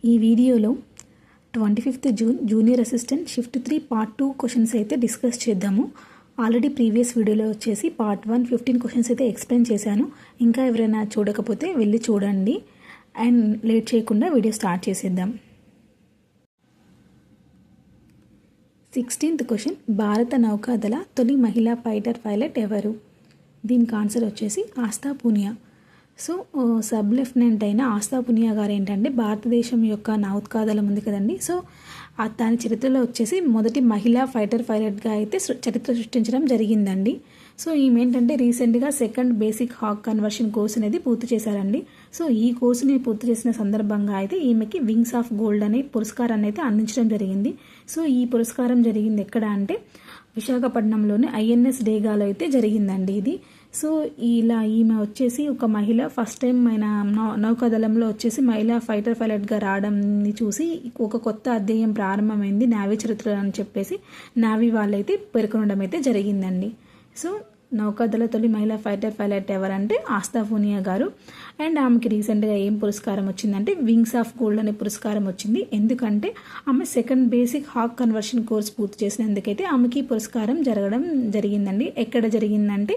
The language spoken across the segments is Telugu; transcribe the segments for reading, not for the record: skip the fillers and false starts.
ఈ వీడియోలో 25th June junior assistant shift 3 part 2 questions అయితే డిస్కస్ చేద్దాము. ఆల్రెడీ ప్రీవియస్ వీడియోలో వచ్చేసి పార్ట్ 1 15 క్వశ్చన్స్ అయితే ఎక్స్ప్లెయిన్ చేశాను. ఇంకా ఎవరైనా చూడకపోతే వెళ్ళి చూడండి. అండ్ లేట్ చేయకుండా వీడియో స్టార్ట్ చేసేద్దాం. 16th క్వశ్చన్, భారత నౌకాదళ తొలి మహిళా ఫైటర్ పైలట్ ఎవరు? దీనికి ఆన్సర్ వచ్చేసి Astha Punia. So sub lieutenant అయిన ఆస్థా పూనియా గారు ఏంటంటే భారతదేశం యొక్క నౌకాదళం ఉంది కదండి, సో దాని చరిత్రలో వచ్చేసి మొదటి మహిళా ఫైటర్ పైలట్గా అయితే చరిత్ర సృష్టించడం జరిగిందండి. సో ఈమె ఏంటంటే రీసెంట్గా second basic hawk conversion course అనేది పూర్తి చేశారండి. సో ఈ కోర్సుని పూర్తి చేసిన సందర్భంగా అయితే ఈమెకి వింగ్స్ ఆఫ్ గోల్డ్ అనే పురస్కారాన్ని అయితే అందించడం జరిగింది. సో ఈ పురస్కారం జరిగింది ఎక్కడ అంటే విశాఖపట్నంలోని ఐఎన్ఎస్ డేగాలో అయితే జరిగిందండి ఇది. సో ఇలా ఈమె వచ్చేసి ఒక మహిళ ఫస్ట్ టైం ఆయన నౌకాదళంలో వచ్చేసి మహిళా ఫైటర్ పైలట్గా రావడంని చూసి ఒక కొత్త అధ్యాయం ప్రారంభమైంది నావీ చరిత్ర అని చెప్పేసి నావీ వాళ్ళైతే పేర్కొనడం అయితే జరిగిందండి. సో నౌకాదళ తొలి మహిళా ఫైటర్ పైలట్ ఎవరంటే ఆస్థా పూనియా గారు. అండ్ ఆమెకి రీసెంట్గా ఏం పురస్కారం వచ్చిందంటే వింగ్స్ ఆఫ్ గోల్డ్ అనే పురస్కారం వచ్చింది. ఎందుకంటే ఆమె second basic hawk conversion course పూర్తి చేసినందుకైతే ఆమెకి పురస్కారం జరగడం జరిగిందండి. ఎక్కడ జరిగిందంటే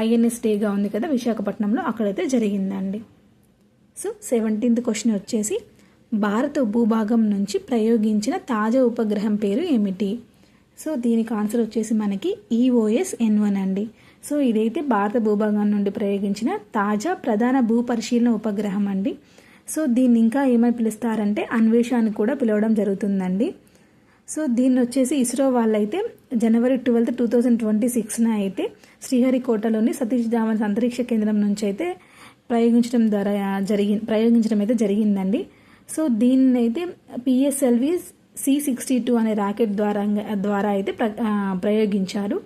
ఐఎన్ఎస్ డేగా ఉంది కదా విశాఖపట్నంలో, అక్కడైతే జరిగిందండి. సో 17th క్వశ్చన్ వచ్చేసి భారత భూభాగం నుంచి ప్రయోగించిన తాజా ఉపగ్రహం పేరు ఏమిటి? సో దీనికి ఆన్సర్ వచ్చేసి మనకి EOS-N1 అండి. సో ఇదైతే భారత భూభాగం నుండి ప్రయోగించిన తాజా ప్రధాన భూ పరిశీలన ఉపగ్రహం అండి. సో దీన్ని ఇంకా ఏమని పిలుస్తారంటే అన్వేష అని కూడా పిలవడం జరుగుతుందండి. సో దీన్ని వచ్చేసి ఇస్రో వాళ్ళైతే జనవరి 12, 2026 అయితే శ్రీహరికోటలోని సతీష్ ధావన్ అంతరిక్ష కేంద్రం నుంచి అయితే ప్రయోగించడం అయితే జరిగిందండి. సో దీన్ని అయితే PSLV C62 అనే రాకెట్ ద్వారా అయితే ప్రయోగించారు.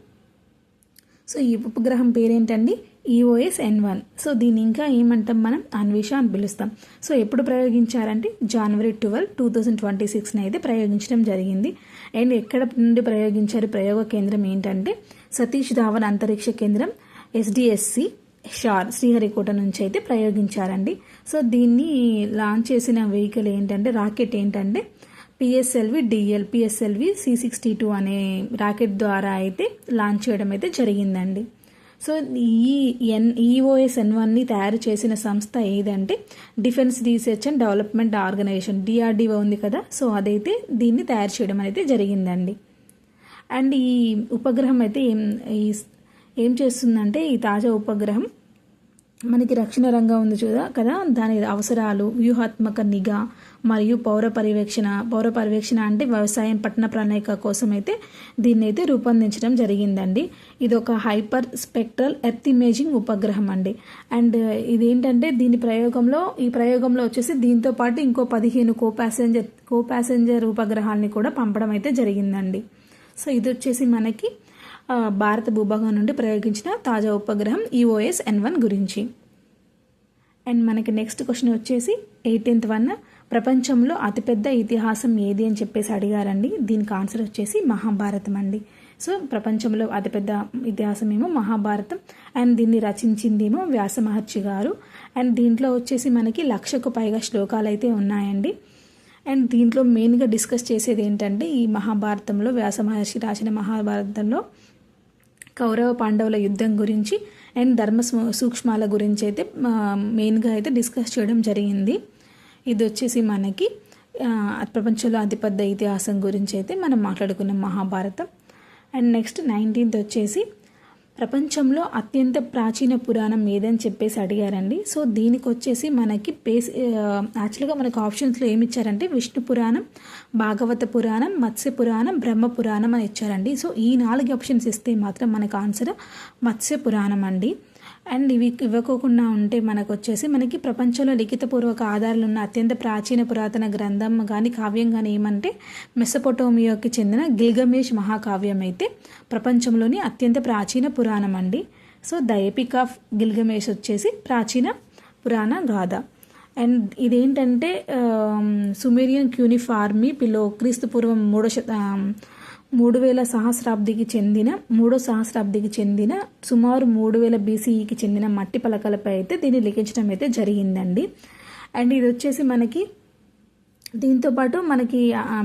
సో ఈ ఉపగ్రహం పేరేంటండి? EOS-N1. సో దీన్ని ఇంకా ఏమంటాం మనం? అన్వేష అని పిలుస్తాం. సో ఎప్పుడు ప్రయోగించారంటే జనవరి 12, 2026 అయితే ప్రయోగించడం జరిగింది. అండ్ ఎక్కడ నుండి ప్రయోగించారు? ప్రయోగ కేంద్రం ఏంటంటే సతీష్ ధావన్ అంతరిక్ష కేంద్రం SDSC షార్ శ్రీహరికోట నుంచి అయితే ప్రయోగించారండి. సో దీన్ని లాంచ్ చేసిన వెహికల్ ఏంటంటే రాకెట్ ఏంటంటే PSLV C62 అనే రాకెట్ ద్వారా అయితే లాంచ్ చేయడం అయితే జరిగిందండి. సో ఈ EOS-N1ని తయారు చేసిన సంస్థ ఏదంటే defence research and development organisation DRDO ఉంది కదా, సో అదైతే దీన్ని తయారు చేయడం అయితే జరిగిందండి. అండ్ ఈ ఉపగ్రహం అయితే ఏం చేస్తుందంటే ఈ తాజా ఉపగ్రహం మనకి రక్షణ రంగం ఉంది కదా, దాని అవసరాలు, వ్యూహాత్మక నిఘా మరియు పౌర పర్యవేక్షణ అంటే వ్యవసాయం, పట్టణ ప్రణాళిక కోసం అయితే దీన్ని అయితే రూపొందించడం జరిగిందండి. ఇది ఒక హైపర్ స్పెక్ట్రల్ ఎర్త్ ఇమేజింగ్ ఉపగ్రహం అండి. అండ్ ఇదేంటంటే ఈ ప్రయోగంలో వచ్చేసి దీంతో పాటు ఇంకో 15 కో ప్యాసింజర్ ఉపగ్రహాలని కూడా పంపడం అయితే జరిగిందండి. సో ఇది వచ్చేసి మనకి భారత భూభాగం నుండి ప్రయోగించిన తాజా ఉపగ్రహం EOS-N1 గురించి. అండ్ మనకి నెక్స్ట్ క్వశ్చన్ వచ్చేసి 18th వన్, ప్రపంచంలో అతిపెద్ద ఇతిహాసం ఏది అని చెప్పేసి అడిగారండి. దీనికి ఆన్సర్ వచ్చేసి మహాభారతం అండి. సో ప్రపంచంలో అతిపెద్ద ఇతిహాసం ఏమో మహాభారతం. అండ్ దీన్ని రచించిందేమో వ్యాస మహర్షి గారు. అండ్ దీంట్లో వచ్చేసి మనకి 1,00,000కు పైగా శ్లోకాలు అయితే ఉన్నాయండి. అండ్ దీంట్లో మెయిన్గా డిస్కస్ చేసేది ఏంటంటే ఈ మహాభారతంలో వ్యాస మహర్షి రాసిన మహాభారతంలో కౌరవ పాండవుల యుద్ధం గురించి అండ్ ధర్మ సూక్ష్మాల గురించి అయితే మెయిన్గా అయితే డిస్కస్ చేయడం జరిగింది. ఇది వచ్చేసి మనకి ప్రపంచంలో అతిపెద్ద ఇతిహాసం గురించి అయితే మనం మాట్లాడుకున్నాం మహాభారతం. అండ్ నెక్స్ట్ 19th వచ్చేసి ప్రపంచంలో అత్యంత ప్రాచీన పురాణం ఏదని చెప్పేసి అడిగారండి. సో దీనికి వచ్చేసి మనకి యాక్చువల్గా మనకు ఆప్షన్స్లో ఏమి ఇచ్చారంటే విష్ణు పురాణం, భాగవత పురాణం, మత్స్య పురాణం, బ్రహ్మ పురాణం అని ఇచ్చారండి. సో ఈ 4 ఆప్షన్స్ ఇస్తే మాత్రం మనకు ఆన్సర్ మత్స్య పురాణం అండి. అండ్ ఇవి ఇవ్వకోకుండా ఉంటే మనకి ప్రపంచంలో లిఖితపూర్వక ఆధారాలు ఉన్న అత్యంత ప్రాచీన పురాతన గ్రంథం కానీ కావ్యం కానీ ఏమంటే మెసొపొటేమియాకి చెందిన గిల్గమేష్ మహాకావ్యం అయితే ప్రపంచంలోని అత్యంత ప్రాచీన పురాణం అండి. So the epic of Gilgamesh వచ్చేసి ప్రాచీన పురాణ గాథ. అండ్ ఇదేంటంటే సుమేరియన్ క్యూనిఫార్మీ పిలో క్రీస్తుపూర్వం 3000 సహస్రాబ్దికి చెందిన సుమారు 3000 BCEకి చెందిన మట్టి పలకలపై అయితే దీన్ని లిఖించడం అయితే జరిగిందండి. అండ్ ఇది వచ్చేసి మనకి దీంతోపాటు మనకి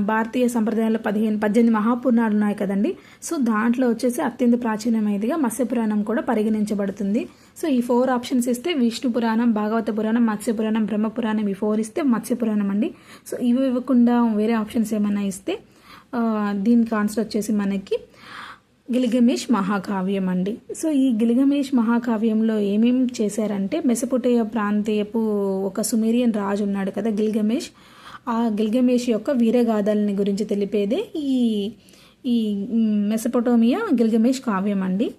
భారతీయ సంప్రదాయాల్లో 18 మహాపురాణాలు ఉన్నాయి కదండి. సో దాంట్లో వచ్చేసి అత్యంత ప్రాచీనమైనదిగా మత్స్య పురాణం కూడా పరిగణించబడుతుంది. సో ఈ 4 ఆప్షన్స్ ఇస్తే విష్ణు పురాణం, భాగవత పురాణం, మత్స్య పురాణం, బ్రహ్మ పురాణం, ఈ 4 ఇస్తే మత్స్య పురాణం అండి. సో ఇవి ఇవ్వకుండా వేరే ఆప్షన్స్ ఏమైనా ఇస్తే దీనికి ఆన్సర్ వచ్చేసి మనకి గిల్గమేష్ మహాకావ్యం అండి. సో ఈ గిల్గమేష్ మహాకావ్యంలో ఏమేమి చేశారంటే, మెసొపొటేమియా ప్రాంతీయపు ఒక సుమేరియన్ రాజు ఉన్నాడు కదా గిల్గమేష్. ఆ గిల్గమేష్ యొక్క వీరగాథల్ని గురించి తెలిపేదే ఈ ఈ మెసొపొటేమియా గిల్గమేష్ కావ్యం అండి.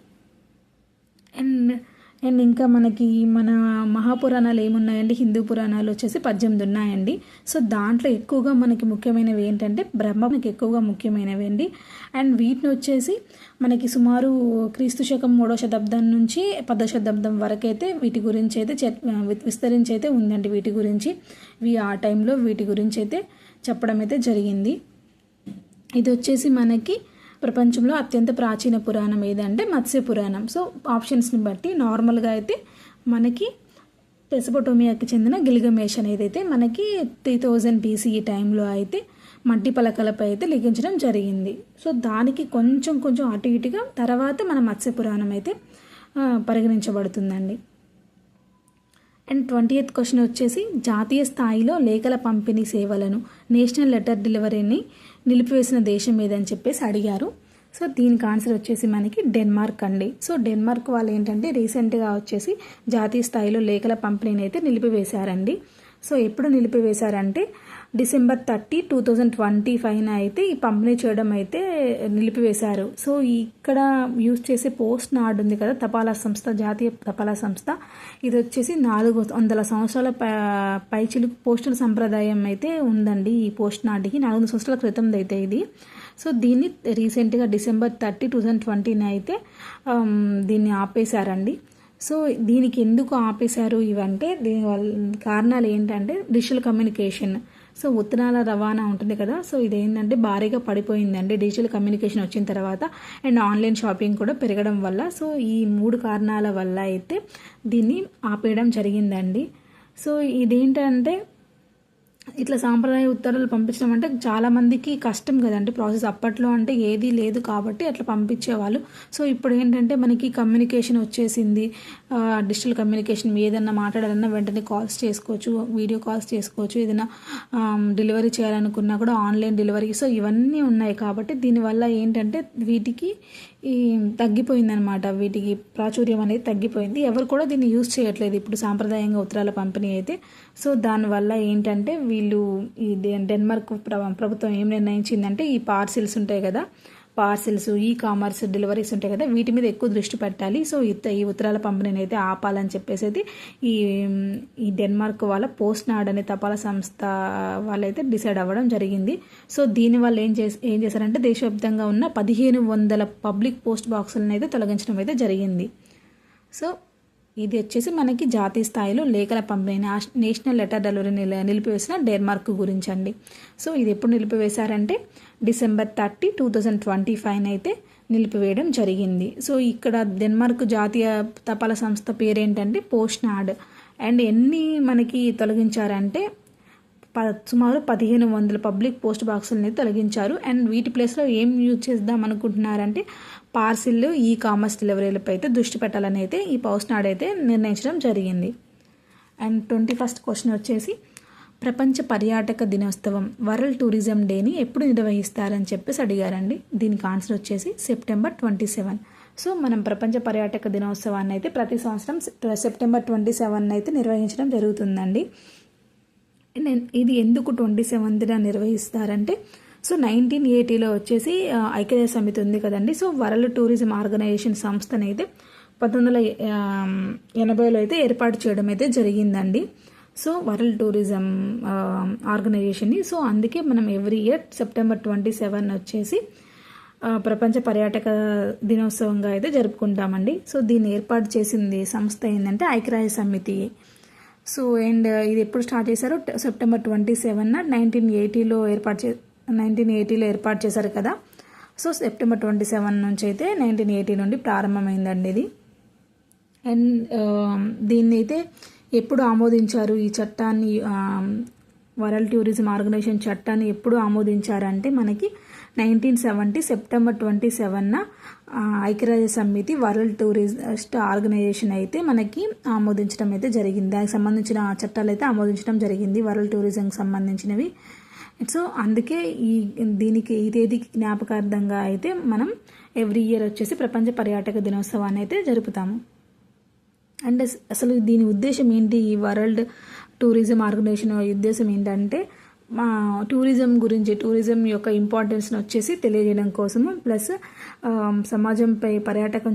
అండ్ ఇంకా మనకి మన మహాపురాణాలు ఏమున్నాయండి, హిందూ పురాణాలు వచ్చేసి 18 ఉన్నాయండి. సో దాంట్లో ఎక్కువగా మనకి ముఖ్యమైనవి ఏంటంటే బ్రహ్మకి ఎక్కువగా ముఖ్యమైనవి అండి. అండ్ వీటిని వచ్చేసి మనకి సుమారు క్రీస్తు శకం 3వ శతాబ్దం నుంచి 10వ శతాబ్దం వరకైతే వీటి గురించి అయితే విస్తరించి అయితే ఉందండి. వీటి గురించి ఆ టైంలో వీటి గురించి అయితే చెప్పడం అయితే జరిగింది. ఇది వచ్చేసి మనకి ప్రపంచంలో అత్యంత ప్రాచీన పురాణం ఏదంటే మత్స్య పురాణం. సో ఆప్షన్స్ని బట్టి నార్మల్గా అయితే మనకి మెసొపొటేమియాకి చెందిన గిల్గమేష్ అనేది అయితే మనకి 3000 BCE టైంలో అయితే మట్టి పలకలపై అయితే లిఖించడం జరిగింది. సో దానికి కొంచెం అటు ఇటుగా తర్వాత మన మత్స్య పురాణం అయితే పరిగణించబడుతుందండి. అండ్ 20th క్వశ్చన్ వచ్చేసి జాతీయ స్థాయిలో లేఖల పంపిణీ సేవలను, నేషనల్ లెటర్ డెలివరీని నిలిపివేసిన దేశం ఏదని చెప్పేసి అడిగారు. సో దీనికి ఆన్సర్ వచ్చేసి మనకి డెన్మార్క్ అండి. సో డెన్మార్క్ వాళ్ళు ఏంటంటే రీసెంట్గా వచ్చేసి జాతీయ స్థాయిలో లేఖల పంపిణీని అయితే నిలిపివేశారండి. సో ఎప్పుడు నిలిపివేశారంటే December 30, 2025 అయితే ఈ పంపిణీ చేయడం అయితే నిలిపివేశారు. సో ఇక్కడ యూజ్ చేసే పోస్ట్ నాడ్ ఉంది కదా, తపాలా సంస్థ, జాతీయ తపాలా సంస్థ, ఇది వచ్చేసి 400 సంవత్సరాల పైచిలుకు పోస్టల్ సంప్రదాయం అయితే ఉందండి. ఈ పోస్ట్ నాడ్కి 400 సంవత్సరాల క్రితం అయితే ఇది. సో దీన్ని రీసెంట్గా December 30, 2020 అయితే దీన్ని ఆపేశారండి. సో దీనికి ఎందుకు ఆపేశారు ఇవంటే దీనివల్ల కారణాలు ఏంటంటే డిజిటల్ కమ్యూనికేషన్. సో ఉత్తరాల రవాణా ఉంటుంది కదా, సో ఇదేంటంటే భారీగా పడిపోయిందండి డిజిటల్ కమ్యూనికేషన్ వచ్చిన తర్వాత. అండ్ ఆన్లైన్ షాపింగ్ కూడా పెరగడం వల్ల. సో ఈ 3 కారణాల వల్ల అయితే దీన్ని ఆపేయడం జరిగిందండి. సో ఇదేంటంటే ఇట్లా సాంప్రదాయ ఉత్తరాలు పంపించడం అంటే చాలామందికి కష్టం కదండి ప్రాసెస్. అప్పట్లో అంటే ఏదీ లేదు కాబట్టి అట్లా పంపించేవాళ్ళు. సో ఇప్పుడు ఏంటంటే మనకి కమ్యూనికేషన్ వచ్చేసింది, డిజిటల్ కమ్యూనికేషన్, ఏదన్నా మాట్లాడాలన్నా వెంటనే కాల్స్ చేసుకోవచ్చు, వీడియో కాల్స్ చేసుకోవచ్చు, ఏదైనా డెలివరీ చేయాలనుకున్నా కూడా ఆన్లైన్ డెలివరీ. సో ఇవన్నీ ఉన్నాయి కాబట్టి దీనివల్ల ఏంటంటే వీటికి తగ్గిపోయిందనమాట, వీటికి ప్రాచుర్యం అనేది తగ్గిపోయింది. ఎవరు కూడా దీన్ని యూజ్ చేయట్లేదు ఇప్పుడు సాంప్రదాయంగా ఉత్తరాల పంపిణీ అయితే. సో దానివల్ల ఏంటంటే వీళ్ళు ఈ డెన్మార్క్ ప్రభుత్వం ఏం నిర్ణయించిందంటే ఈ పార్సిల్స్ ఉంటాయి కదా, పార్సిల్స్, ఈ కామర్స్ డెలివరీస్ ఉంటాయి కదా, వీటి మీద ఎక్కువ దృష్టి పెట్టాలి. సో ఈ ఉత్తరాల పంపిణీని అయితే ఆపాలని చెప్పేసి ఈ డెన్మార్క్ వాళ్ళ పోస్ట్ నాడ్ అనే తపాలా సంస్థ వాళ్ళైతే డిసైడ్ అవ్వడం జరిగింది. సో దీనివల్ల ఏం చేశారంటే దేశవ్యాప్తంగా ఉన్న 1500 పబ్లిక్ పోస్ట్ బాక్సులను అయితే తొలగించడం అయితే జరిగింది. సో ఇది వచ్చేసి మనకి జాతీయ స్థాయిలో లేఖల పంపిణీ, నేషనల్ లెటర్ డెలివరీని నిలిపివేసిన డెన్మార్క్ గురించి అండి. సో ఇది ఎప్పుడు నిలిపివేశారంటే December 30, 2025 అయితే నిలిపివేయడం జరిగింది. సో ఇక్కడ డెన్మార్క్ జాతీయ తపాలా సంస్థ పేరేంటంటే పోస్ట్ నాడ్. అండ్ ఎన్ని మనకి తొలగించారంటే సుమారు 1500 పబ్లిక్ పోస్ట్ బాక్సులని తొలగించారు. అండ్ వీటి ప్లేస్లో ఏం యూజ్ చేద్దాం అనుకుంటున్నారంటే పార్సిల్, ఈ కామర్స్ డెలివరీలపై అయితే దృష్టి పెట్టాలని అయితే ఈ పోస్ట్ నాడ్ అయితే నిర్ణయించడం జరిగింది. అండ్ 21st క్వశ్చన్ వచ్చేసి ప్రపంచ పర్యాటక దినోత్సవం, వరల్డ్ టూరిజం డేని ఎప్పుడు నిర్వహిస్తారని చెప్పేసి అడిగారండి. దీనికి ఆన్సర్ వచ్చేసి September 27. సో మనం ప్రపంచ పర్యాటక దినోత్సవాన్ని అయితే ప్రతి సంవత్సరం September 27 అయితే నిర్వహించడం జరుగుతుందండి. ఇది ఎందుకు 27న నిర్వహిస్తారంటే సో 1980లో వచ్చేసి ఐక్యరాజ్య సమితి ఉంది కదండి. సో వరల్డ్ టూరిజం ఆర్గనైజేషన్ సంస్థను అయితే 1980లో అయితే ఏర్పాటు చేయడం అయితే జరిగిందండి. సో వరల్డ్ టూరిజం ఆర్గనైజేషన్ని. సో అందుకే మనం ఎవ్రీ ఇయర్ September 27 వచ్చేసి ప్రపంచ పర్యాటక దినోత్సవంగా అయితే జరుపుకుంటామండి. సో దీన్ని ఏర్పాటు చేసింది సంస్థ ఏంటంటే ఐక్యరాజ్య సమితి. సో అండ్ ఇది ఎప్పుడు స్టార్ట్ చేశారో September 27 1980లో ఏర్పాటు చేశారు కదా. సో September 27 నుంచి అయితే 1980 నుండి ప్రారంభమైందండి ఇది. అండ్ దీన్ని అయితే ఎప్పుడు ఆమోదించారు, ఈ చట్టాన్ని వరల్డ్ టూరిజం ఆర్గనైజేషన్ చట్టాన్ని ఎప్పుడు ఆమోదించారంటే మనకి 1970 సెప్టెంబర్ 27న ఐక్యరాజ్య సమితి వరల్డ్ టూరిస్ట్ ఆర్గనైజేషన్ అయితే మనకి ఆమోదించడం అయితే జరిగింది. దానికి సంబంధించిన చట్టాలు అయితే ఆమోదించడం జరిగింది వరల్డ్ టూరిజంకి సంబంధించినవి. సో అందుకే దీనికి ఈ తేదీకి జ్ఞాపకార్థంగా అయితే మనం ఎవ్రీ ఇయర్ వచ్చేసి ప్రపంచ పర్యాటక దినోత్సవాన్ని అయితే జరుపుతాము. అండ్ అసలు దీని ఉద్దేశం ఏంటి, ఈ వరల్డ్ టూరిజం ఆర్గనైజేషన్ ఉద్దేశం ఏంటంటే టూరిజం యొక్క ఇంపార్టెన్స్ని వచ్చేసి తెలియజేయడం కోసము, ప్లస్ సమాజంపై పర్యాటకం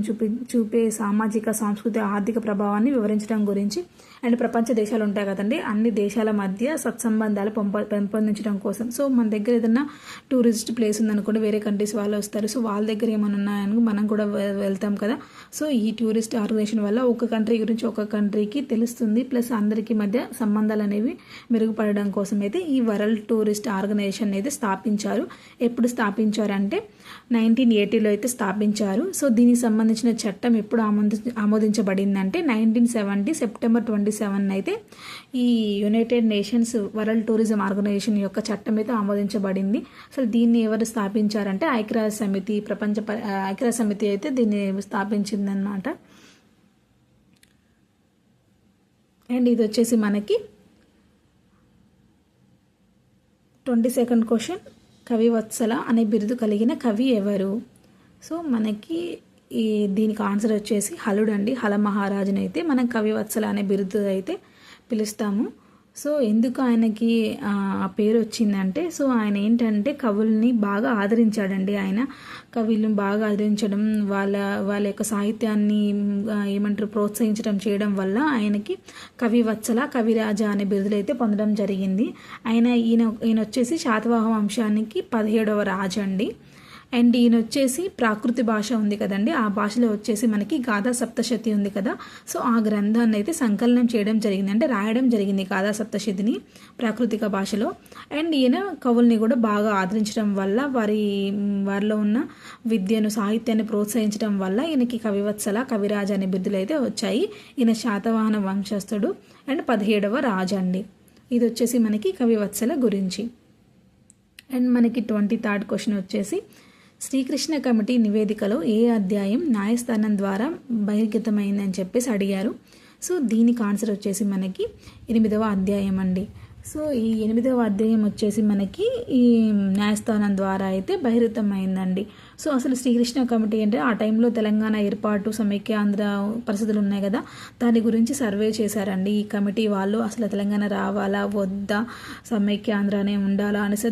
చూపే సామాజిక సాంస్కృతిక ఆర్థిక ప్రభావాన్ని వివరించడం గురించి, అండ్ ప్రపంచ దేశాలు ఉంటాయి కదండి, అన్ని దేశాల మధ్య సత్సంబంధాలు పెంపొందించడం కోసం. సో మన దగ్గర ఏదైనా టూరిస్ట్ ప్లేస్ ఉందనుకోండి, వేరే కంట్రీస్ వాళ్ళు వస్తారు, సో వాళ్ళ దగ్గర ఏమైనా ఉన్నాయని మనం కూడా వెళ్తాం కదా. సో ఈ టూరిస్ట్ ఆర్గనైజేషన్ వల్ల ఒక కంట్రీ గురించి ఒక కంట్రీకి తెలుస్తుంది, ప్లస్ అందరికీ మధ్య సంబంధాలు అనేవి మెరుగుపడడం కోసం అయితే ఈ వరల్డ్ టూరిస్ట్ ఆర్గనైజేషన్ అయితే స్థాపించారు. ఎప్పుడు స్థాపించారంటే 1980లో అయితే స్థాపించారు. సో దీనికి సంబంధించిన చట్టం ఎప్పుడు ఆమోదించబడిందంటే 1970 సెప్టెంబర్ 27 అయితే ఈ United Nations World Tourism Organisation యొక్క చట్టం అయితే ఆమోదించబడింది. అసలు దీన్ని ఎవరు స్థాపించారంటే ఐక్యరాజ్య సమితి అయితే దీన్ని స్థాపించిందన్నమాట. అండ్ ఇది వచ్చేసి మనకి 22nd క్వశ్చన్, కవివత్సల అనే బిరుదు కలిగిన కవి ఎవరు? సో మనకి దీనికి ఆన్సర్ వచ్చేసి హలుడు అండి. హల మహారాజుని అయితే మనం కవివత్సల అనే బిరుదు అయితే పిలుస్తాము. సో ఎందుకు ఆయనకి ఆ పేరు వచ్చిందంటే, సో ఆయన ఏంటంటే కవుల్ని బాగా ఆదరించాడండి. ఆయన కవులను బాగా ఆదరించడం, వాళ్ళ యొక్క సాహిత్యాన్ని ప్రోత్సహించడం చేయడం వల్ల ఆయనకి కవివత్సల, కవిరాజా అనే బిరుదులు అయితే పొందడం జరిగింది. ఈయన వచ్చేసి శాతవాహన వంశానికి 17వ రాజు అండి. అండ్ ఈయన వచ్చేసి ప్రాకృతి భాష ఉంది కదండి, ఆ భాషలో వచ్చేసి మనకి గాథా సప్తశతి ఉంది కదా. సో ఆ గ్రంథాన్ని అయితే సంకలనం చేయడం జరిగింది, అంటే రాయడం జరిగింది గాథా సప్తశతిని ప్రాకృతిక భాషలో. అండ్ ఈయన కవుల్ని కూడా బాగా ఆదరించడం వల్ల, వారిలో ఉన్న విద్యను, సాహిత్యాన్ని ప్రోత్సహించడం వల్ల ఈయనకి కవివత్సల, కవిరాజ అనే బిరుదులు అయితే వచ్చాయి. ఈయన శాతవాహన వంశస్థుడు అండ్ 17వ రాజు అండి. ఇది వచ్చేసి మనకి కవివత్సల గురించి. అండ్ మనకి 23rd క్వశ్చన్ వచ్చేసి, శ్రీకృష్ణ కమిటీ నివేదికలో ఏ అధ్యాయం న్యాయస్థానం ద్వారా బహిర్గతమైందని చెప్పేసి అడిగారు. సో దీనికి ఆన్సర్ వచ్చేసి మనకి 8వ అధ్యాయం అండి. సో ఈ 8వ అధ్యాయం వచ్చేసి మనకి ఈ న్యాయస్థానం ద్వారా అయితే బహిర్గతమైందండి. సో అసలు శ్రీకృష్ణ కమిటీ అంటే ఆ టైంలో తెలంగాణ ఏర్పాటు, సమైక్య ఆంధ్ర పరిస్థితులు ఉన్నాయి కదా, దాని గురించి సర్వే చేశారండి ఈ కమిటీ వాళ్ళు. అసలు తెలంగాణ రావాలా వద్దా, సమైక్య ఆంధ్రనే ఉండాలా అనేసి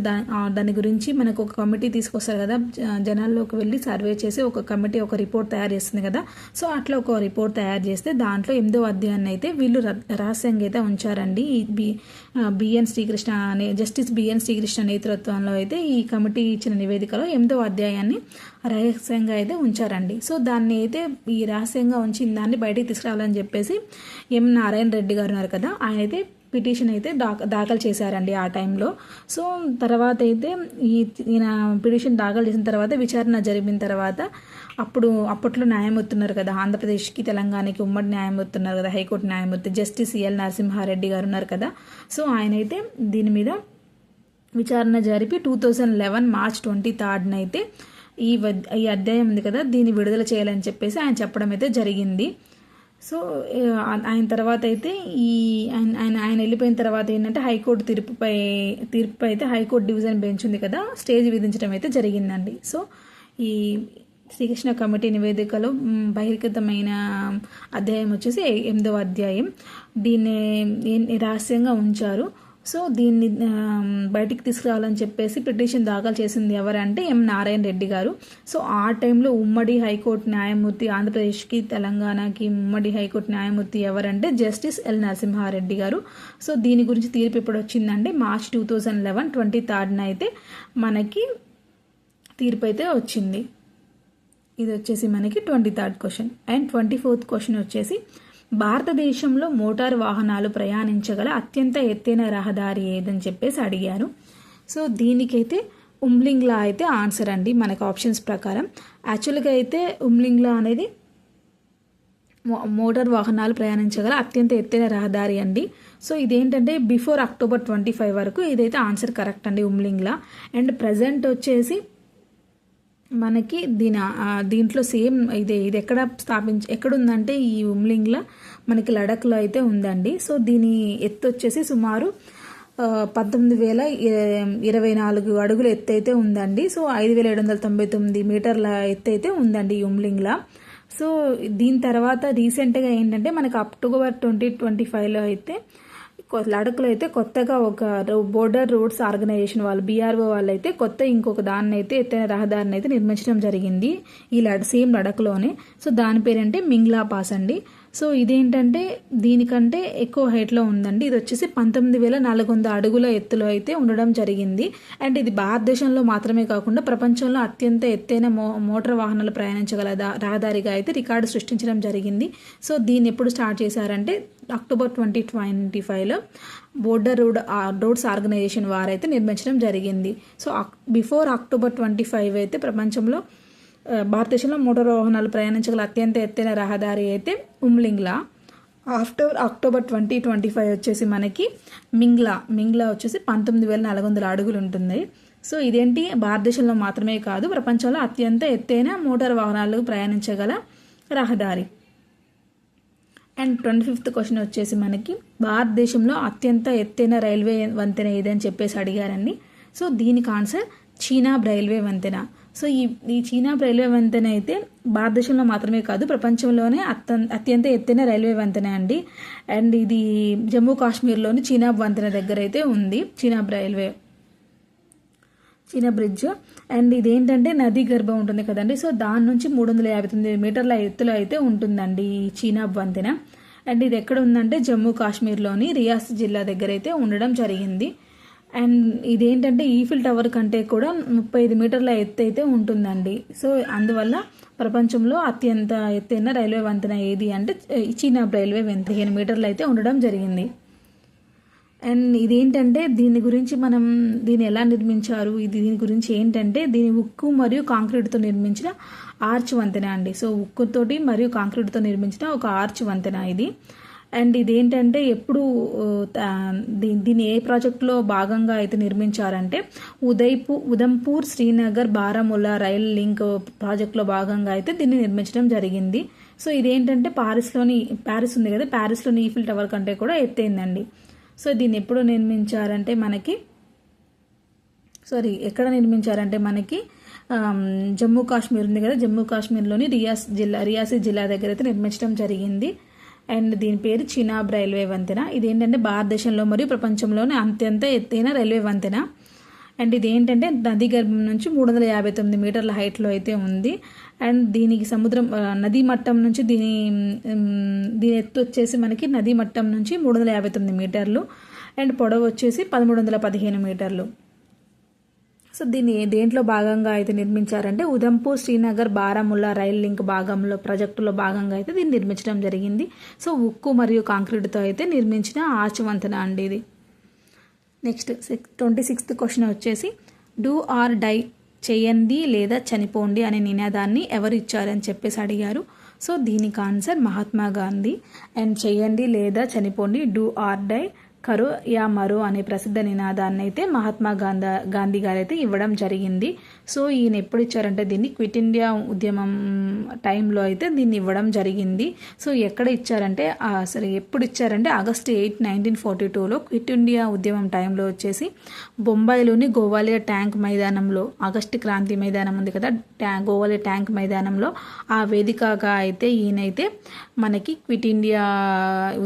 దాని గురించి మనకు ఒక కమిటీ తీసుకొస్తారు కదా, జనాల్లోకి వెళ్ళి సర్వే చేసి ఒక కమిటీ ఒక రిపోర్ట్ తయారు చేస్తుంది కదా. సో అట్లా ఒక రిపోర్ట్ తయారు చేస్తే దాంట్లో 8వ అధ్యాయాన్ని అయితే వీళ్ళు రహస్యంగా అయితే ఉంచారండి. జస్టిస్ బిఎన్ శ్రీకృష్ణ నేతృత్వంలో అయితే ఈ కమిటీ ఇచ్చిన నివేదికలో 8వ అధ్యాయాన్ని రహస్యంగా అయితే ఉంచారండి. సో దాన్ని అయితే ఈ రహస్యంగా ఉంచిన దాన్ని బయటికి తీసుకురావాలని చెప్పేసి ఎం నారాయణ రెడ్డి గారు ఉన్నారు కదా, ఆయన అయితే పిటిషన్ అయితే దాఖలు చేశారండి ఆ టైంలో. సో తర్వాత అయితే ఈయన పిటిషన్ దాఖలు చేసిన తర్వాత విచారణ జరిపిన తర్వాత అప్పట్లో న్యాయమూర్తి ఉన్నారు కదా, ఆంధ్రప్రదేశ్కి తెలంగాణకి ఉమ్మడి న్యాయమూర్తి ఉన్నారు కదా, హైకోర్టు న్యాయమూర్తి జస్టిస్ ఎల్ నరసింహారెడ్డి గారు ఉన్నారు కదా. సో ఆయన అయితే దీని మీద విచారణ జరిపి 2011 మార్చ్ 23 అయితే ఈ అధ్యాయం ఉంది కదా, దీన్ని విడుదల చేయాలని చెప్పేసి ఆయన చెప్పడం అయితే జరిగింది. సో ఆయన తర్వాత అయితే ఆయన వెళ్ళిపోయిన తర్వాత ఏంటంటే హైకోర్టు తీర్పు అయితే హైకోర్టు డివిజన్ బెంచ్ ఉంది కదా, స్టేజ్ విధించడం అయితే జరిగిందండి. సో ఈ శ్రీకృష్ణ కమిటీ నివేదికలో బహిర్గతమైన అధ్యాయం వచ్చేసి 8వ అధ్యాయం. దీన్ని రహస్యంగా ఉంచారు. సో దీన్ని బయటికి తీసుకురావాలని చెప్పేసి పిటిషన్ దాఖలు చేసింది ఎవరంటే ఎం నారాయణ రెడ్డి గారు. సో ఆ టైంలో ఉమ్మడి హైకోర్టు న్యాయమూర్తి, ఆంధ్రప్రదేశ్కి తెలంగాణకి ఉమ్మడి హైకోర్టు న్యాయమూర్తి ఎవరంటే జస్టిస్ ఎల్ నరసింహారెడ్డి గారు. సో దీని గురించి తీర్పు ఇప్పుడు వచ్చిందంటే మార్చ్ 2011 23 అయితే మనకి తీర్పు అయితే వచ్చింది. ఇది వచ్చేసి మనకి 23rd question. And 24th question వచ్చేసి, భారతదేశంలో మోటారు వాహనాలు ప్రయాణించగల అత్యంత ఎత్తైన రహదారి ఏదని చెప్పేసి అడిగారు. సో దీనికైతే ఉమ్లింగ్లా అయితే ఆన్సర్ అండి మనకు ఆప్షన్స్ ప్రకారం. యాక్చువల్గా అయితే ఉమ్లింగ్లా అనేది మోటార్ వాహనాలు ప్రయాణించగల అత్యంత ఎత్తైన రహదారి అండి. సో ఇదేంటంటే బిఫోర్ అక్టోబర్ 25 వరకు ఇదైతే ఆన్సర్ కరెక్ట్ అండి ఉమ్లింగ్లా. అండ్ ప్రజెంట్ వచ్చేసి మనకి దీంట్లో సేమ్ ఇది ఎక్కడ ఎక్కడుందంటే ఈ ఉమ్లింగ్లా మనకి లడఖ్లో అయితే ఉందండి. సో దీని ఎత్తు వచ్చేసి సుమారు 19,024 అడుగుల ఎత్తు అయితే ఉందండి. సో 5,799 మీటర్ల ఎత్తు అయితే ఉందండి ఈ ఉమ్లింగ్లా. సో దీని తర్వాత రీసెంట్గా ఏంటంటే మనకు అక్టోబర్ 2025లో అయితే లడఖ్లో అయితే కొత్తగా ఒక బోర్డర్ రోడ్స్ ఆర్గనైజేషన్ వాళ్ళు BRO వాళ్ళు అయితే ఇంకొక దాన్ని అయితే ఎత్తైన రహదారిని అయితే నిర్మించడం జరిగింది ఈ సేమ్ లడఖ్లోనే. సో దాని పేరంటే మింగ్లా పాస్ అండి. సో ఇదేంటంటే దీనికంటే ఎక్కువ హైట్లో ఉందండి. ఇది వచ్చేసి 19,400 అడుగుల ఎత్తులో అయితే ఉండడం జరిగింది. అండ్ ఇది భారతదేశంలో మాత్రమే కాకుండా ప్రపంచంలో అత్యంత ఎత్తైన మోటార్ వాహనాలు ప్రయాణించగల రహదారిగా అయితే రికార్డు సృష్టించడం జరిగింది. సో దీన్ని ఎప్పుడు స్టార్ట్ చేశారంటే అక్టోబర్ 2025లో బోర్డర్ రోడ్స్ ఆర్గనైజేషన్ వారైతే నిర్మించడం జరిగింది. సో బిఫోర్ అక్టోబర్ 25 అయితే ప్రపంచంలో భారతదేశంలో మోటార్ వాహనాలు ప్రయాణించగల అత్యంత ఎత్తైన రహదారి అయితే ఉమ్లింగ్లా. ఆఫ్టర్ అక్టోబర్ 2025 వచ్చేసి మనకి మింగ్లా వచ్చేసి 19,400 అడుగులు ఉంటుంది. సో ఇదేంటి భారతదేశంలో మాత్రమే కాదు ప్రపంచంలో అత్యంత ఎత్తైన మోటార్ వాహనాలు ప్రయాణించగల రహదారి. అండ్ 25th క్వశ్చన్ వచ్చేసి మనకి భారతదేశంలో అత్యంత ఎత్తైన రైల్వే వంతెన ఏదని చెప్పేసి అడిగారండి. సో దీనికి ఆన్సర్ చీనాబ్ రైల్వే వంతెన. సో ఈ చీనాబ్ రైల్వే వంతెన అయితే భారతదేశంలో మాత్రమే కాదు ప్రపంచంలోనే అత్యంత ఎత్తైన రైల్వే వంతెన అండి. అండ్ ఇది జమ్మూ కాశ్మీర్లోని చీనాబ్ వంతెన దగ్గర అయితే ఉంది చీనాబ్ బ్రిడ్జ్. అండ్ ఇదేంటంటే నదీ గర్భం ఉంటుంది కదండి. సో దాని నుంచి 359 మీటర్ల ఎత్తులో అయితే ఉంటుందండి ఈ చీనాబ్ వంతెన. అండ్ ఇది ఎక్కడ ఉందంటే జమ్మూ కాశ్మీర్లోని రియాసీ జిల్లా దగ్గర అయితే ఉండడం జరిగింది. అండ్ ఇదేంటంటే ఈఫిల్ టవర్ కంటే కూడా 35 మీటర్ల ఎత్తు అయితే ఉంటుందండి. సో అందువల్ల ప్రపంచంలో అత్యంత ఎత్తైన రైల్వే వంతెన ఏది అంటే చీనాబ్ రైల్వే వంతెన 15 మీటర్లు అయితే ఉండడం జరిగింది. అండ్ ఇదేంటంటే దీన్ని ఎలా నిర్మించారు, దీని గురించి ఏంటంటే దీని ఉక్కు మరియు కాంక్రీట్తో నిర్మించిన ఆర్చ్ వంతెన అండి. సో ఉక్కుతోటి మరియు కాంక్రీట్తో నిర్మించిన ఒక ఆర్చ్ వంతెన ఇది. అండ్ ఇదేంటంటే ఎప్పుడు దీన్ని ఏ ప్రాజెక్టులో భాగంగా అయితే నిర్మించారంటే ఉదంపూర్ శ్రీనగర్ బారాముల్లా రైల్ లింక్ ప్రాజెక్టులో భాగంగా అయితే దీన్ని నిర్మించడం జరిగింది. సో ఇదేంటంటే ప్యారిస్ ఉంది కదా, ప్యారిస్లోని ఈఫిల్ టవర్ కంటే కూడా ఎత్తైందండి. సో దీన్ని ఎప్పుడు నిర్మించారంటే ఎక్కడ నిర్మించారంటే మనకి జమ్మూ కాశ్మీర్ ఉంది కదా, జమ్మూ కాశ్మీర్లోని రియాసీ జిల్లా దగ్గర అయితే నిర్మించడం జరిగింది. అండ్ దీని పేరు చీనాబ్ రైల్వే వంతెన. ఇదేంటంటే భారతదేశంలో మరియు ప్రపంచంలోనే అత్యంత ఎత్తైన రైల్వే వంతెన. అండ్ ఇదేంటంటే నదీ గర్భం నుంచి 359 మీటర్ల హైట్లో అయితే ఉంది. అండ్ దీనికి నదీ మట్టం నుంచి దీని ఎత్తు వచ్చేసి మనకి నదీ మట్టం నుంచి 359 మీటర్లు. అండ్ పొడవు వచ్చేసి 1315 మీటర్లు. సో దీన్ని దేంట్లో భాగంగా అయితే నిర్మించారంటే ఉదంపూర్ శ్రీనగర్ బారాముల్లా రైల్ లింక్ ప్రాజెక్టులో భాగంగా అయితే దీన్ని నిర్మించడం జరిగింది. సో ఉక్కు మరియు కాంక్రీట్తో అయితే నిర్మించిన ఆర్చ్ వంతెన అండి ఇది. నెక్స్ట్ 26th క్వశ్చన్ వచ్చేసి డూ ఆర్ డై, చేయండి లేదా చనిపోండి అనే నినాదాన్ని ఎవరు ఇచ్చారని చెప్పేసి అడిగారు. సో దీనికి ఆన్సర్ మహాత్మా గాంధీ. అండ్ చేయండి లేదా చనిపోండి, డూ ఆర్ డై, కరో యా మరో అనే ప్రసిద్ధ నినాదాన్ని అయితే మహాత్మా గాంధీ గారు అయితే ఇవ్వడం జరిగింది. సో ఈయన ఎప్పుడు ఇచ్చారంటే దీన్ని క్విట్ ఇండియా ఉద్యమం టైంలో అయితే దీన్ని ఇవ్వడం జరిగింది. సో ఎక్కడ ఇచ్చారంటే ఎప్పుడు ఇచ్చారంటే August 8, 1942లో క్విట్ ఇండియా ఉద్యమం టైంలో వచ్చేసి బొంబాయిలోని గోవాలియర్ ట్యాంక్ మైదానంలో, ఆగస్టు క్రాంతి మైదానం ఉంది కదా, గోవాలియర్ ట్యాంక్ మైదానంలో ఆ వేదికగా అయితే ఈయనైతే మనకి క్విట్ ఇండియా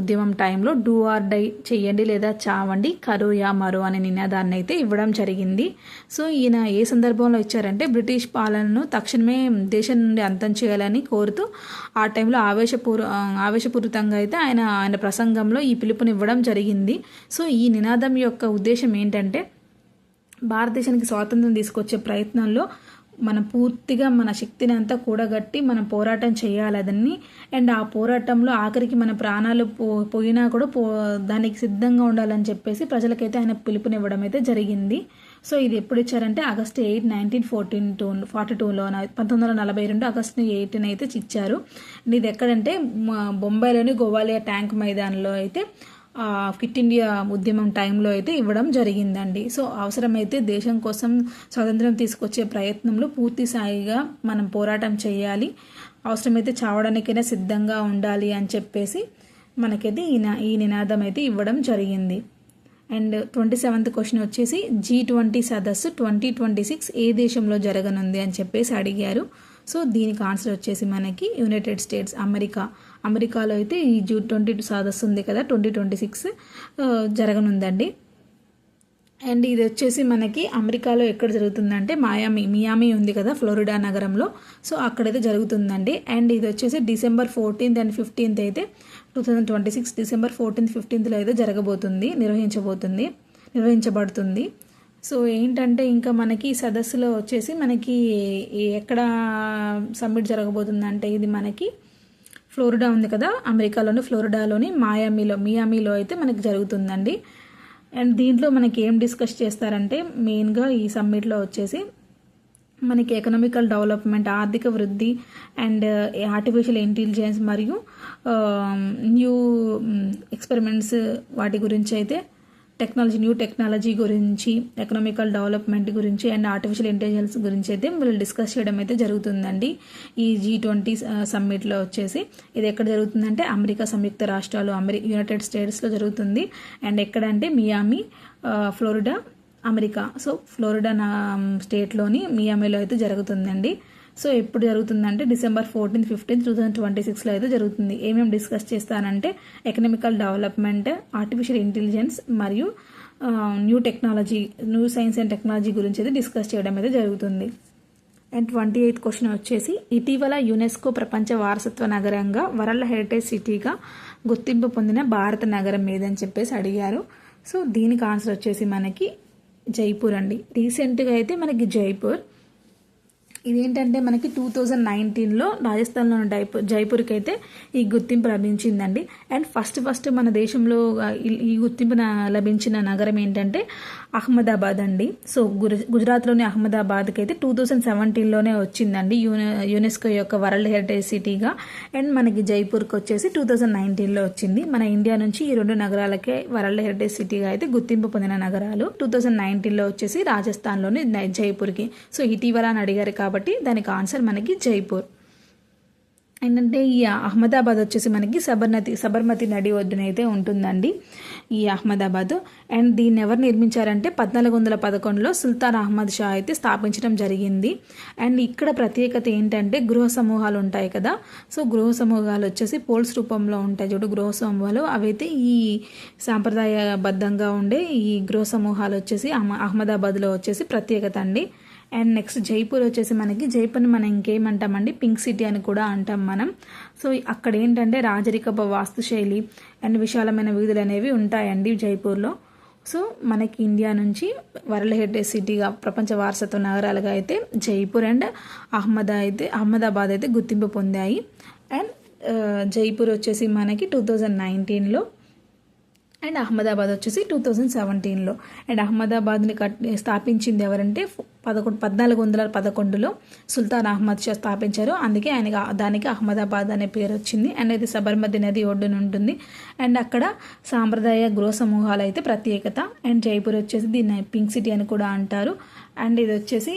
ఉద్యమం టైంలో డూ ఆర్ డై, చెయ్యండి లేదా చావండి, కరో యా మరో అనే నినాదాన్ని అయితే ఇవ్వడం జరిగింది. సో ఈయన ఏ సందర్భంలో ఇచ్చారంటే బ్రిటిష్ పాలనను తక్షణమే దేశం నుండి అంతం చేయాలని కోరుతూ ఆ టైంలో ఆవేశపూరితంగా అయితే ఆయన ప్రసంగంలో ఈ పిలుపునివ్వడం జరిగింది. సో ఈ నినాదం యొక్క ఉద్దేశం ఏంటంటే భారతదేశానికి స్వాతంత్రం తీసుకొచ్చే ప్రయత్నంలో మనం పూర్తిగా మన శక్తిని అంతా కూడగట్టి మనం పోరాటం చేయాలని. అండ్ ఆ పోరాటంలో ఆఖరికి మన ప్రాణాలు పోయినా కూడా దానికి సిద్ధంగా ఉండాలని చెప్పేసి ప్రజలకైతే ఆయన పిలుపునివ్వడం అయితే జరిగింది. సో ఇది ఎప్పుడు ఇచ్చారంటే ఆగస్ట్ 8, 1942లో 1942 ఆగస్టు 8 అయితే ఇచ్చారు. ఇది ఎక్కడంటే బొంబాయిలోని గోవాలియా ట్యాంక్ మైదానంలో అయితే క్విట్ ఇండియా ఉద్యమం టైంలో అయితే ఇవ్వడం జరిగిందండి. సో అవసరమైతే దేశం కోసం స్వాతంత్రం తీసుకొచ్చే ప్రయత్నంలో పూర్తి స్థాయిగా మనం పోరాటం చేయాలి, అవసరమైతే చావడానికైనా సిద్ధంగా ఉండాలి అని చెప్పేసి మనకైతే ఈ నినాదం అయితే ఇవ్వడం జరిగింది. అండ్ 27th క్వశ్చన్ వచ్చేసి G20 సదస్సు 2026 ఏ దేశంలో జరగనుంది అని చెప్పేసి అడిగారు. సో దీనికి ఆన్సర్ వచ్చేసి మనకి యునైటెడ్ స్టేట్స్, అమెరికాలో అయితే ఈ G20 సదస్సు ఉంది కదా 2026 జరగనుందండి. అండ్ ఇది వచ్చేసి మనకి అమెరికాలో ఎక్కడ జరుగుతుందంటే మియామి ఉంది కదా ఫ్లోరిడా నగరంలో, సో అక్కడైతే జరుగుతుందండి. అండ్ ఇది వచ్చేసి December 14th and 15th అయితే 2026 December 14th, 15th అయితే నిర్వహించబడుతుంది. సో ఏంటంటే ఇంకా మనకి ఈ సదస్సులో వచ్చేసి మనకి ఎక్కడ సమ్మిట్ జరగబోతుందంటే ఇది మనకి ఫ్లోరిడా ఉంది కదా, అమెరికాలోని ఫ్లోరిడాలోని మియామిలో అయితే మనకి జరుగుతుందండి. అండ్ దీంట్లో మనకి ఏం డిస్కస్ చేస్తారంటే మెయిన్గా ఈ సమ్మిట్లో వచ్చేసి మనకి ఎకనామికల్ డెవలప్మెంట్, ఆర్థిక వృద్ధి అండ్ ఆర్టిఫిషియల్ ఇంటెలిజెన్స్ మరియు న్యూ ఎక్స్పెరిమెంట్స్ వాటి గురించి అయితే న్యూ టెక్నాలజీ గురించి, ఎకనామికల్ డెవలప్మెంట్ గురించి అండ్ ఆర్టిఫిషియల్ ఇంటెలిజెన్స్ గురించి అయితే వీళ్ళు డిస్కస్ చేయడం అయితే జరుగుతుందండి ఈ G20 సమ్మిట్లో వచ్చేసి. ఇది ఎక్కడ జరుగుతుందంటే అమెరికా సంయుక్త రాష్ట్రాలు యునైటెడ్ స్టేట్స్లో జరుగుతుంది. అండ్ ఎక్కడంటే Miami, Florida, America. So Florida స్టేట్లోని మియామిలో అయితే జరుగుతుందండి. సో ఎప్పుడు జరుగుతుందంటే December 14th, 15th, 2026లో అయితే జరుగుతుంది. ఏమేమి డిస్కస్ చేస్తానంటే ఎకనామికల్ డెవలప్మెంట్, ఆర్టిఫిషియల్ ఇంటెలిజెన్స్ మరియు న్యూ సైన్స్ అండ్ టెక్నాలజీ గురించి అయితే డిస్కస్ చేయడం అయితే జరుగుతుంది. అండ్ 28th క్వశ్చన్ వచ్చేసి ఇటీవల యునెస్కో ప్రపంచ వారసత్వ నగరంగా వరల్డ్ హెరిటేజ్ సిటీగా గుర్తింపు పొందిన భారత నగరం ఏదని చెప్పేసి అడిగారు. సో దీనికి ఆన్సర్ వచ్చేసి మనకి జైపూర్ అండి. రీసెంట్గా అయితే మనకి ఇదేంటంటే మనకి 2019లో రాజస్థాన్లోని జైపూర్కి అయితే ఈ గుర్తింపు లభించిందండి. అండ్ ఫస్ట్ మన దేశంలో ఈ గుర్తింపు లభించిన నగరం ఏంటంటే అహ్మదాబాద్ అండి. సో గుజరాత్లోని అహ్మదాబాద్కి అయితే 2017లోనే వచ్చిందండి యునెస్కో యొక్క వరల్డ్ హెరిటేజ్ సిటీగా. అండ్ మనకి జైపూర్కి వచ్చేసి 2019లో వచ్చింది. మన ఇండియా నుంచి ఈ రెండు నగరాలకే వరల్డ్ హెరిటేజ్ సిటీగా అయితే గుర్తింపు పొందిన నగరాలు. 2019లో వచ్చేసి రాజస్థాన్లోని జైపూర్కి. సో ఇటీవల అని అడిగారు కాబట్టి దానికి ఆన్సర్ మనకి జైపూర్. ఏంటంటే ఈ అహ్మదాబాద్ వచ్చేసి మనకి సబర్మతి నది ఒడ్డునైతే ఉంటుందండి ఈ అహ్మదాబాద్. అండ్ దీన్ని ఎవరు నిర్మించారంటే 1411లో సుల్తాన్ అహ్మద్ షా అయితే స్థాపించడం జరిగింది. అండ్ ఇక్కడ ప్రత్యేకత ఏంటంటే గృహ సమూహాలు ఉంటాయి కదా, సో గృహ సమూహాలు వచ్చేసి పోల్స్ రూపంలో ఉంటాయి చూడు గృహ సమూహాలు, అవైతే ఈ సాంప్రదాయబద్ధంగా ఉండే ఈ గృహ సమూహాలు వచ్చేసి అహ్మదాబాద్లో వచ్చేసి ప్రత్యేకత అండి. అండ్ నెక్స్ట్ జైపూర్ వచ్చేసి మనకి జైపూర్ని మనం ఇంకేమంటామండి పింక్ సిటీ అని కూడా అంటాం మనం. సో అక్కడ ఏంటంటే రాజరికపు వాస్తుశైలి అండ్ విశాలమైన వీధులు అనేవి ఉంటాయండి జైపూర్లో. సో మనకి ఇండియా నుంచి వరల్డ్ హెరిటేజ్ సిటీగా ప్రపంచ వారసత్వ నగరాలుగా అయితే జైపూర్ అండ్ అహ్మదాబాద్ అయితే గుర్తింపు పొందాయి. అండ్ జైపూర్ వచ్చేసి మనకి 2019లో అండ్ అహ్మదాబాద్ వచ్చేసి 2017లో. అండ్ అహ్మదాబాద్ని స్థాపించింది ఎవరంటే 1411లో సుల్తాన్ అహ్మద్ షా స్థాపించారు. అందుకే దానికి అహ్మదాబాద్ అనే పేరు వచ్చింది. అండ్ ఇది సబర్మతి నది ఒడ్డున ఉంటుంది. అండ్ అక్కడ సాంప్రదాయ గృహ సమూహాలు అయితే ప్రత్యేకత. అండ్ జైపూర్ వచ్చేసి దీన్ని పింక్ సిటీ అని కూడా అంటారు. అండ్ ఇది వచ్చేసి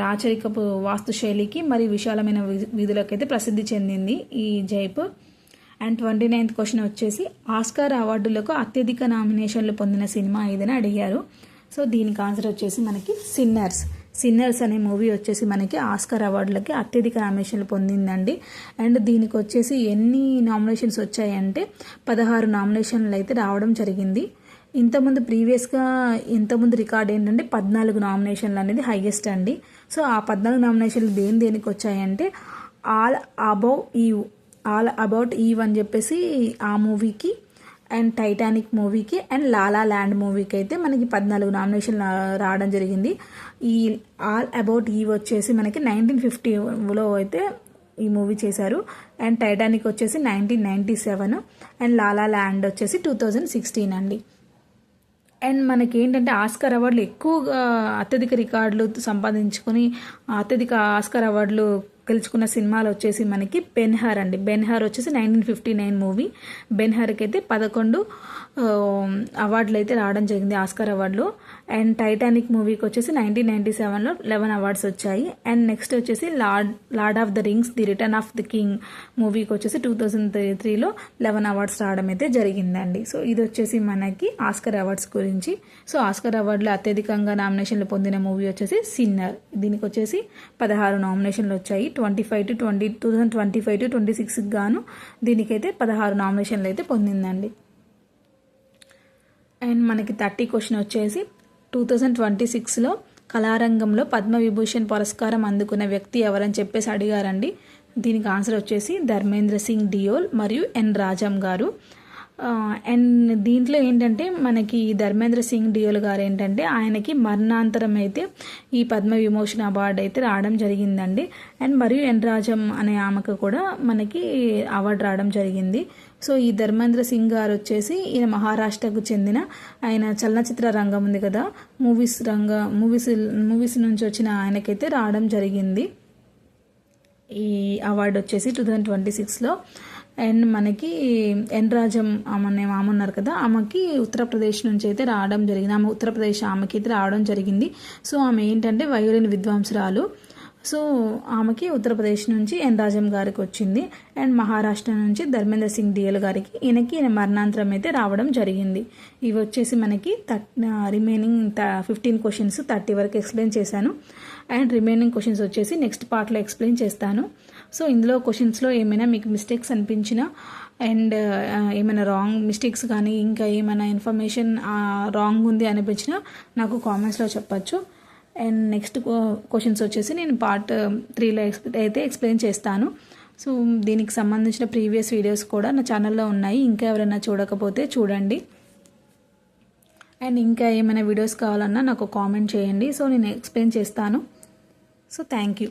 రాచరికపు వాస్తుశైలికి మరియు విశాలమైన వీధులకైతే ప్రసిద్ధి చెందింది ఈ జైపూర్. అండ్ 29th క్వశ్చన్ వచ్చేసి ఆస్కార్ అవార్డులకు అత్యధిక నామినేషన్లు పొందిన సినిమా ఏదని అడిగారు. సో దీనికి ఆన్సర్ వచ్చేసి మనకి సిన్నర్స్ అనే మూవీ వచ్చేసి మనకి ఆస్కార్ అవార్డులకి అత్యధిక నామినేషన్లు పొందిందండి. అండ్ దీనికి వచ్చేసి ఎన్ని నామినేషన్స్ వచ్చాయంటే 16 నామినేషన్లు అయితే రావడం జరిగింది. ఇంతకుముందు రికార్డ్ ఏంటంటే 14 నామినేషన్లు అనేది హైయెస్ట్ అండి. సో ఆ 14 నామినేషన్లు దేనికి వచ్చాయంటే ఆల్ అబౌట్ ఈవ్ అని చెప్పేసి ఆ మూవీకి, అండ్ టైటానిక్ మూవీకి, అండ్ లాలా ల్యాండ్ మూవీకి అయితే మనకి 14 నామినేషన్లు రావడం జరిగింది. ఈ ఆల్ అబౌట్ ఈవ్ వచ్చేసి మనకి 1950లో అయితే ఈ మూవీ చేశారు. అండ్ టైటానిక్ వచ్చేసి 1997 అండ్ లాలా ల్యాండ్ వచ్చేసి 2016 అండి. అండ్ మనకి ఏంటంటే ఆస్కార్ అవార్డులు ఎక్కువగా అత్యధిక రికార్డులు సంపాదించుకొని అత్యధిక ఆస్కార్ అవార్డులు గెలుచుకున్న సినిమాలు వచ్చేసి మనకి బెన్హర్ అండి. బెన్హర్ వచ్చేసి 1959 మూవీ. బెన్హర్కి అయితే 11 అవార్డులు అయితే రావడం జరిగింది, ఆస్కార్ అవార్డులు. అండ్ టైటానిక్ మూవీకి వచ్చేసి 1997లో 11 అవార్డ్స్ వచ్చాయి. అండ్ నెక్స్ట్ వచ్చేసి lord of the rings the return of the king మూవీకి వచ్చేసి 2003లో 11 అవార్డ్స్ రావడం అయితే జరిగిందండి. సో ఇది వచ్చేసి మనకి ఆస్కార్ అవార్డ్స్ గురించి. సో ఆస్కార్ అవార్డులో అత్యధికంగా నామినేషన్లు పొందిన మూవీ వచ్చేసి సిన్నర్. దీనికి వచ్చేసి 16 నామినేషన్లు వచ్చాయి. 2025 to 26 గాను దీనికైతే 16 నామినేషన్లు అయితే పొందిందండి. అండ్ మనకి 30 క్వశ్చన్ వచ్చేసి 2026లో కళారంగంలో పద్మవిభూషణ్ పురస్కారం అందుకున్న వ్యక్తి ఎవరని చెప్పేసి అడిగారండి. దీనికి ఆన్సర్ వచ్చేసి ధర్మేంద్ర సింగ్ డియోల్ మరియు ఎన్ రాజం గారు. అండ్ దీంట్లో ఏంటంటే మనకి ధర్మేంద్ర సింగ్ డియోల్ గారు ఏంటంటే ఆయనకి మరణాంతరం అయితే ఈ పద్మవిభూషణ్ అవార్డు అయితే రావడం జరిగిందండి. అండ్ మరియు ఎన్ రాజం అనే ఆమెకు కూడా మనకి అవార్డు రావడం జరిగింది. సో ఈ ధర్మేంద్ర సింగ్ గారు వచ్చేసి ఈయన మహారాష్ట్రకు చెందిన ఆయన చలనచిత్ర రంగం ఉంది కదా, మూవీస్ నుంచి వచ్చిన ఆయనకైతే రావడం జరిగింది ఈ అవార్డు వచ్చేసి 2026లో. అండ్ మనకి ఎన్ రాజం ఆమె ఉన్నారు కదా, ఆమెకి ఉత్తరప్రదేశ్ నుంచి అయితే రావడం జరిగింది. ఉత్తరప్రదేశ్ ఆమెకి అయితే రావడం జరిగింది. సో ఆమె ఏంటంటే వయోలిన్ విద్వాంసురాలు. సో ఆమెకి ఉత్తరప్రదేశ్ నుంచి ఎన్ రాజం గారికి వచ్చింది. అండ్ మహారాష్ట్ర నుంచి ధర్మేంద్ర సింగ్ డియోల్ గారికి ఈయన మరణాంతరం అయితే రావడం జరిగింది. ఇవి వచ్చేసి మనకి రిమైనింగ్ 15 క్వశ్చన్స్ 30 వరకు ఎక్స్ప్లెయిన్ చేశాను. అండ్ రిమైనింగ్ క్వశ్చన్స్ వచ్చేసి నెక్స్ట్ పార్ట్లో ఎక్స్ప్లెయిన్ చేస్తాను. సో ఇందులో క్వశ్చన్స్లో ఏమైనా మీకు మిస్టేక్స్ అనిపించినా అండ్ ఏమైనా రాంగ్ మిస్టేక్స్ కానీ ఇంకా ఏమైనా ఇన్ఫర్మేషన్ రాంగ్ ఉంది అనిపించినా నాకు కామెంట్స్లో చెప్పచ్చు. అండ్ నెక్స్ట్ క్వశ్చన్స్ వచ్చేసి నేను పార్ట్ 3లో అయితే ఎక్స్ప్లెయిన్ చేస్తాను. సో దీనికి సంబంధించిన ప్రీవియస్ వీడియోస్ కూడా నా ఛానల్లో ఉన్నాయి, ఇంకా ఎవరైనా చూడకపోతే చూడండి. అండ్ ఇంకా ఏమైనా వీడియోస్ కావాలన్నా నాకు కామెంట్ చేయండి, సో నేను ఎక్స్ప్లెయిన్ చేస్తాను. So thank you.